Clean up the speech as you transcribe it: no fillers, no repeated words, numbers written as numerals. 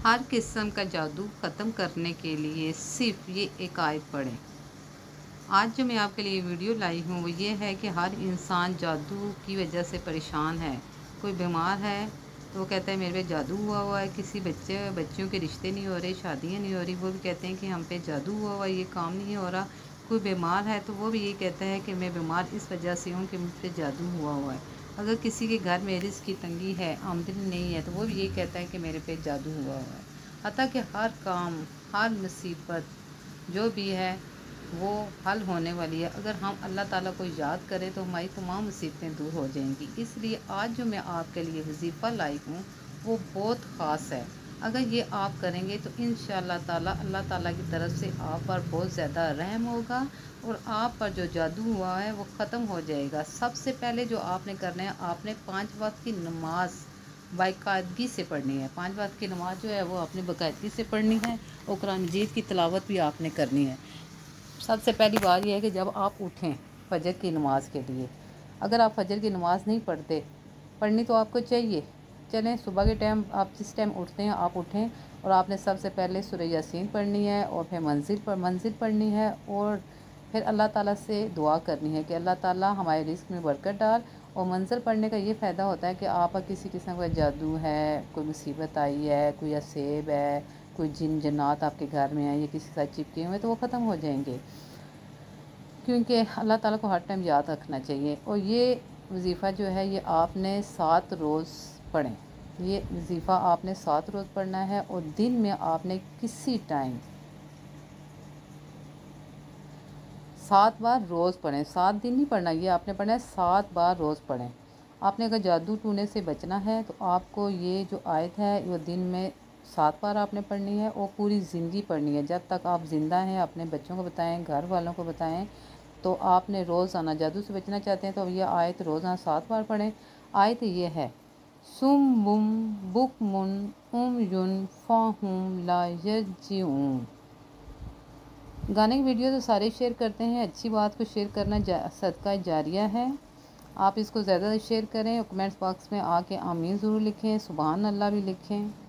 हर किस्म का जादू ख़त्म करने के लिए सिर्फ ये एक आयत पढ़ें। आज जो मैं आपके लिए वीडियो लाई हूँ वो ये है कि हर इंसान जादू की वजह से परेशान है। कोई बीमार है तो वो कहता है मेरे पे जादू हुआ है, किसी बच्चियों के रिश्ते नहीं हो रहे, शादियाँ नहीं हो रही, वो भी कहते हैं कि हम पे जादू हुआ है, ये काम नहीं हो रहा। कोई बीमार है तो वो भी ये कहता है कि मैं बीमार इस वजह से हूँ कि मुझ पे जादू हुआ है। अगर किसी के घर में रिज़्क़ की तंगी है, आमदनी नहीं है, तो वो भी ये कहता है कि मेरे पे जादू हुआ है। हत्ता कि हर काम, हर मुसीबत जो भी है वो हल होने वाली है। अगर हम अल्लाह ताला को याद करें तो हमारी तमाम मुसीबतें दूर हो जाएंगी। इसलिए आज जो मैं आपके लिए वजीफ़ा लाई हूँ वो बहुत ख़ास है। अगर ये आप करेंगे तो इंशाअल्लाह ताला अल्लाह ताला की तरफ से आप पर बहुत ज़्यादा रहम होगा और आप पर जो जादू हुआ है वो ख़त्म हो जाएगा। सबसे पहले जो आपने करना है, आपने 5 वक्त की नमाज बाकायदगी से पढ़नी है। 5 वक्त की नमाज जो है वो आपने बाकायदगी से पढ़नी है और कुरान मजीद की तिलावत भी आपने करनी है। सबसे पहली बात यह है कि जब आप उठें फजर की नमाज़ के लिए, अगर आप फजर की नमाज़ नहीं पढ़ते, पढ़नी तो आपको चाहिए। चलें, सुबह के टाइम आप जिस टाइम उठते हैं आप उठें और आपने सबसे पहले सूरह यासीन पढ़नी है और फिर मंजिल पढ़नी है और फिर अल्लाह ताला से दुआ करनी है कि अल्लाह ताला हमारे रिज़्क़ में बरकत डाल। और मंजिल पढ़ने का ये फ़ायदा होता है कि आप किसी किस्म का जादू है, कोई मुसीबत आई है, कोई असेब है, कोई जिन जन्नात आपके घर में है या किसी के साथ चिपके हुए तो वो ख़त्म हो जाएंगे, क्योंकि अल्लाह ताला को हर टाइम याद रखना चाहिए। और ये वजीफ़ा जो है ये आपने 7 रोज़ पढ़ें। ये वजीफ़ा आपने 7 रोज़ पढ़ना है और दिन में आपने किसी टाइम 7 बार रोज़ पढ़ें। 7 दिन नहीं पढ़ना, ये आपने पढ़ना है 7 बार रोज़ पढ़ें। आपने अगर जादू टूने से बचना है तो आपको ये जो आयत है वो दिन में 7 बार आपने पढ़नी है और पूरी ज़िंदगी पढ़नी है। जब तक आप ज़िंदा हैं अपने बच्चों को बताएं, घर वालों को बताएं। तो आपने रोज़ाना जादू से बचना चाहते हैं तो ये आयत रोज़ाना 7 बार पढ़ें। आयत ये है, सुम बुम बुकमुन उमयुन फ़ाहुम ला यर्जिऊन। गाने की वीडियो तो सारे शेयर करते हैं, अच्छी बात को शेयर करना सदका जारिया है। आप इसको ज़्यादा शेयर करें और कमेंट्स बॉक्स में आके आमीन ज़रूर लिखें, सुभान अल्लाह भी लिखें।